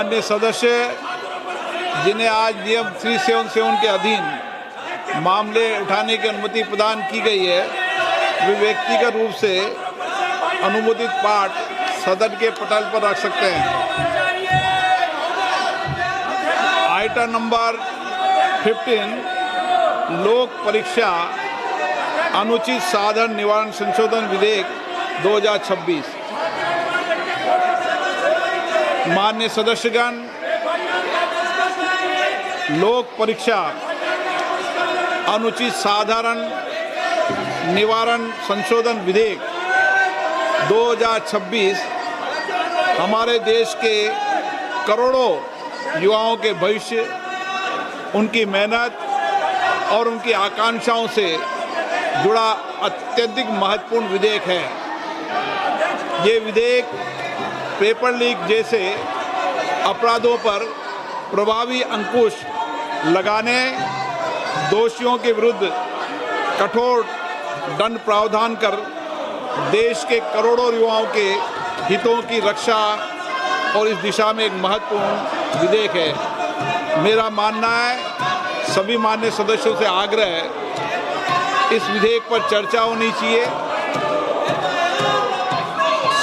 माननीय सदस्य जिन्हें आज नियम 377 के अधीन मामले उठाने की अनुमति प्रदान की गई है, वे व्यक्तिगत रूप से अनुमोदित पाठ सदन के पटल पर रख सकते हैं। आइटम नंबर 15 लोक परीक्षा अनुचित साधन निवारण संशोधन विधेयक 2026। माननीय सदस्यगण, लोक परीक्षा अनुचित साधारण निवारण संशोधन विधेयक 2026 हमारे देश के करोड़ों युवाओं के भविष्य, उनकी मेहनत और उनकी आकांक्षाओं से जुड़ा अत्यधिक महत्वपूर्ण विधेयक है। ये विधेयक पेपर लीक जैसे अपराधों पर प्रभावी अंकुश लगाने, दोषियों के विरुद्ध कठोर दंड प्रावधान कर देश के करोड़ों युवाओं के हितों की रक्षा और इस दिशा में एक महत्वपूर्ण विधेयक है। मेरा मानना है, सभी माननीय सदस्यों से आग्रह है, इस विधेयक पर चर्चा होनी चाहिए।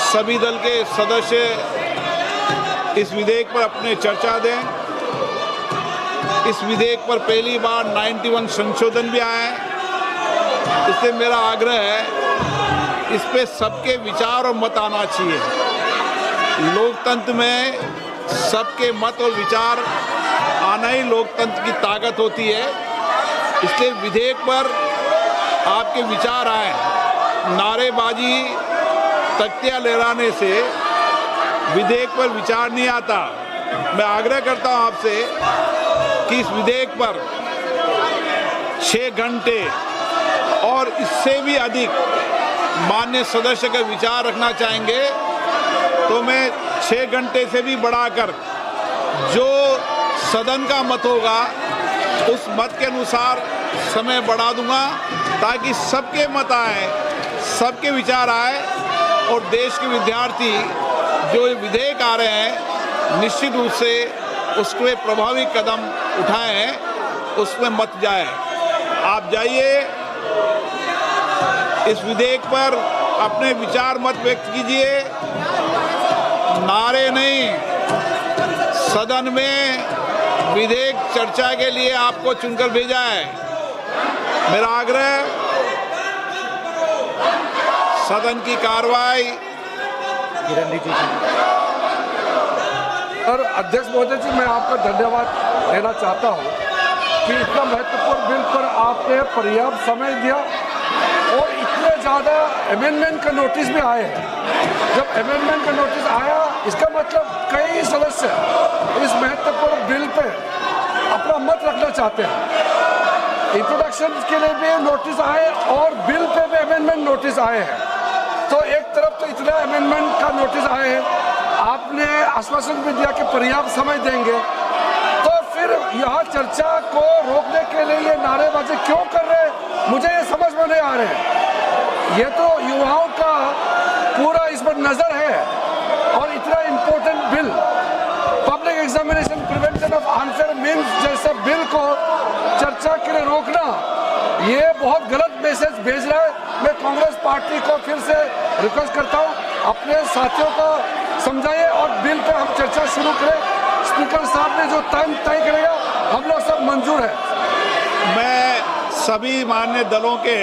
सभी दल के सदस्य इस विधेयक पर अपने चर्चा दें। इस विधेयक पर पहली बार 91 संशोधन भी आए हैं, इसलिए मेरा आग्रह है, इस पे सबके विचार और मत आना चाहिए। लोकतंत्र में सबके मत और विचार आना ही लोकतंत्र की ताकत होती है। इसलिए विधेयक पर आपके विचार आए। नारेबाजी, तख्तियां लहराने से विधेयक पर विचार नहीं आता। मैं आग्रह करता हूं आपसे कि इस विधेयक पर 6 घंटे और इससे भी अधिक माननीय सदस्य का विचार रखना चाहेंगे तो मैं 6 घंटे से भी बढ़ाकर जो सदन का मत होगा उस मत के अनुसार समय बढ़ा दूंगा, ताकि सबके मत आए, सबके विचार आए और देश के विद्यार्थी जो विधेयक आ रहे हैं निश्चित रूप से उसके प्रभावी कदम उठाए हैं, उसमें मत जाए। आप जाइए, इस विधेयक पर अपने विचार मत व्यक्त कीजिए। नारे नहीं, सदन में विधेयक चर्चा के लिए आपको चुनकर भेजा है। मेरा आग्रह, सदन की कार्रवाई। और अध्यक्ष महोदय जी, मैं आपका धन्यवाद देना चाहता हूं कि इतना महत्वपूर्ण बिल पर आपने पर्याप्त समय दिया और इतने ज़्यादा अमेंडमेंट का नोटिस भी आए हैं। जब अमेंडमेंट का नोटिस आया, इसका मतलब कई सदस्य इस महत्वपूर्ण बिल पे अपना मत रखना चाहते हैं। इंट्रोडक्शन के लिए भी नोटिस आए और बिल पे भी अमेंडमेंट नोटिस आए हैं। तो एक तरफ तो इतना अमेंडमेंट का नोटिस आए हैं, आपने आश्वासन भी दिया कि पर्याप्त समय देंगे, तो फिर यहाँ चर्चा को रोकने के लिए ये नारेबाजी क्यों कर रहे हैं, मुझे ये समझ में नहीं आ रहे हैं। ये तो युवाओं का पूरा इस पर नज़र है और इतना important bill, public examination prevention of unfair means जैसे बिल को चर्चा के लिए रोकना, ये बहुत गलत मैसेज भेज रहा है। मैं कांग्रेस पार्टी को फिर से रिक्वेस्ट करता हूँ, अपने साथियों को समझाइए और बिल पर हम चर्चा शुरू करें। स्पीकर साहब ने जो टाइम तय करेगा, हम लोग सब मंजूर है। मैं सभी माननीय दलों के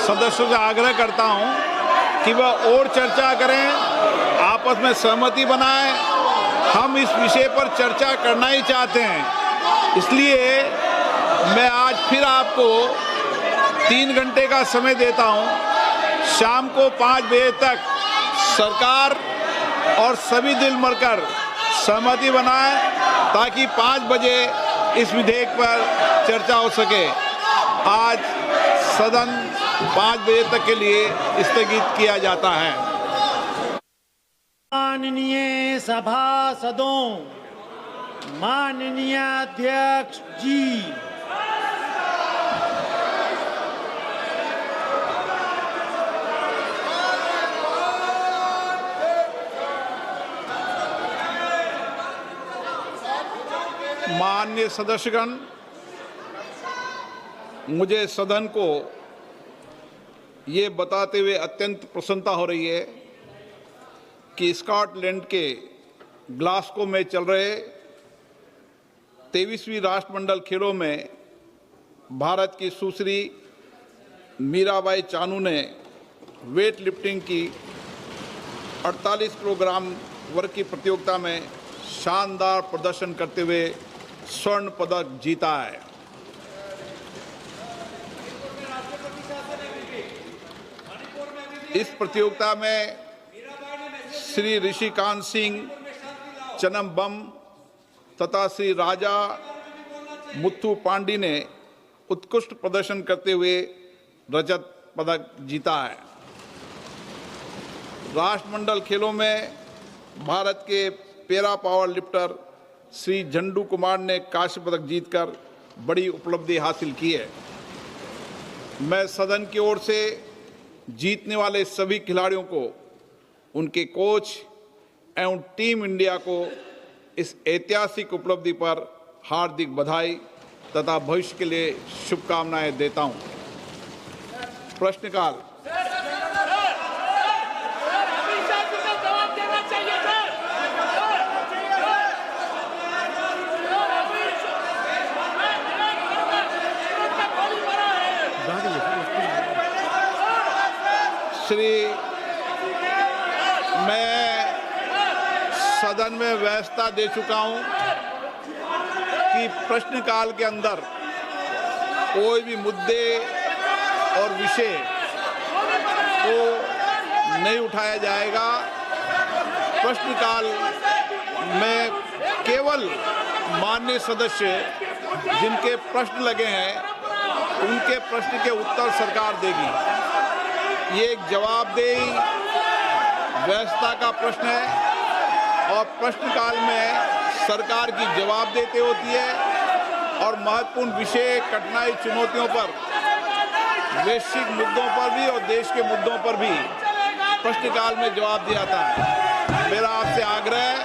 सदस्यों से आग्रह करता हूं कि वह और चर्चा करें, आपस में सहमति बनाएं। हम इस विषय पर चर्चा करना ही चाहते हैं। इसलिए मैं आज फिर आपको 3 घंटे का समय देता हूं। शाम को 5 बजे तक सरकार और सभी दिल मिलकर सहमति बनाएं, ताकि 5 बजे इस विधेयक पर चर्चा हो सके। आज सदन 5 बजे तक के लिए स्थगित किया जाता है। माननीय सभासदों, माननीय अध्यक्ष जी, माननीय सदस्यगण, मुझे सदन को ये बताते हुए अत्यंत प्रसन्नता हो रही है कि स्कॉटलैंड के ग्लासगो में चल रहे 23वीं राष्ट्रमंडल खेलों में भारत की सुश्री मीराबाई चानू ने वेट लिफ्टिंग की 48 किलोग्राम वर्ग की प्रतियोगिता में शानदार प्रदर्शन करते हुए स्वर्ण पदक जीता है। इस प्रतियोगिता में श्री ऋषिकांत सिंह चनम्बम तथा श्री राजा मुत्थु पांडी ने उत्कृष्ट प्रदर्शन करते हुए रजत पदक जीता है। राष्ट्रमंडल खेलों में भारत के पैरा पावर लिफ्टर श्री झंडू कुमार ने कांस्य पदक जीतकर बड़ी उपलब्धि हासिल की है। मैं सदन की ओर से जीतने वाले सभी खिलाड़ियों को, उनके कोच एवं टीम इंडिया को इस ऐतिहासिक उपलब्धि पर हार्दिक बधाई तथा भविष्य के लिए शुभकामनाएं देता हूं। प्रश्नकाल। मैं सदन में व्यवस्था दे चुका हूं कि प्रश्नकाल के अंदर कोई भी मुद्दे और विषय को नहीं उठाया जाएगा। प्रश्नकाल में केवल माननीय सदस्य जिनके प्रश्न लगे हैं उनके प्रश्न के उत्तर सरकार देगी। ये एक जवाबदेही व्यवस्था का प्रश्न है और प्रश्नकाल में सरकार की जवाबदेही होती है और महत्वपूर्ण विषय, कठिनाई, चुनौतियों पर, वैश्विक मुद्दों पर भी और देश के मुद्दों पर भी प्रश्नकाल में जवाब दिया जाता है। मेरा आपसे आग्रह है,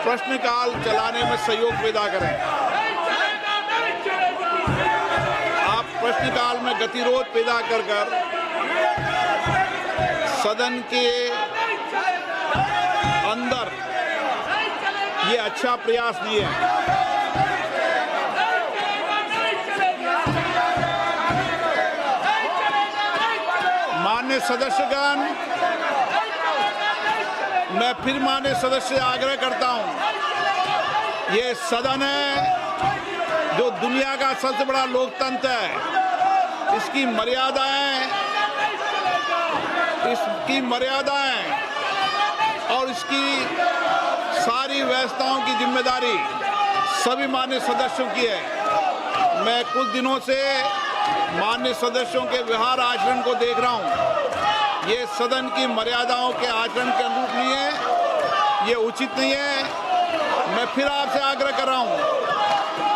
प्रश्नकाल चलाने में सहयोग पैदा करें। आप प्रश्नकाल में गतिरोध पैदा कर सदन के अंदर ये अच्छा प्रयास नहीं है। माननीय सदस्यगण, मैं फिर माननीय सदस्य से आग्रह करता हूं, ये सदन है जो दुनिया का सबसे बड़ा लोकतंत्र है। इसकी मर्यादाएं और इसकी सारी व्यवस्थाओं की जिम्मेदारी सभी माननीय सदस्यों की है। मैं कुछ दिनों से माननीय सदस्यों के व्यवहार आचरण को देख रहा हूं। ये सदन की मर्यादाओं के आचरण के अनुरूप नहीं है, ये उचित नहीं है। मैं फिर आपसे आग्रह कर रहा हूं,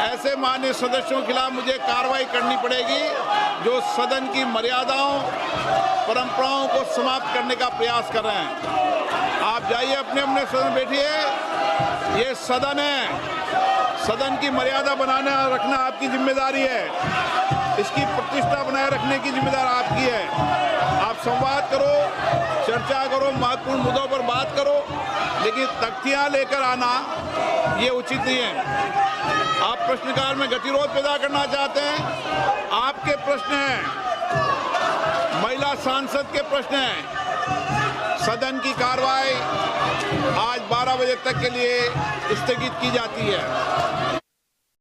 ऐसे माननीय सदस्यों के खिलाफ मुझे कार्रवाई करनी पड़ेगी जो सदन की मर्यादाओं, परंपराओं को समाप्त करने का प्रयास कर रहे हैं। आप जाइए अपने अपने सदन बैठिए। ये सदन है, सदन की मर्यादा बनाना रखना आपकी जिम्मेदारी है। इसकी प्रतिष्ठा बनाए रखने की जिम्मेदारी आपकी है। आप संवाद करो, चर्चा करो, महत्वपूर्ण मुद्दों पर बात करो, लेकिन तख्तियां लेकर आना ये उचित नहीं है। आप प्रश्नकाल में गतिरोध पैदा करना चाहते हैं, आपके प्रश्न हैं, महिला सांसद के प्रश्न हैं। सदन की कार्रवाई आज 12 बजे तक के लिए स्थगित की जाती है।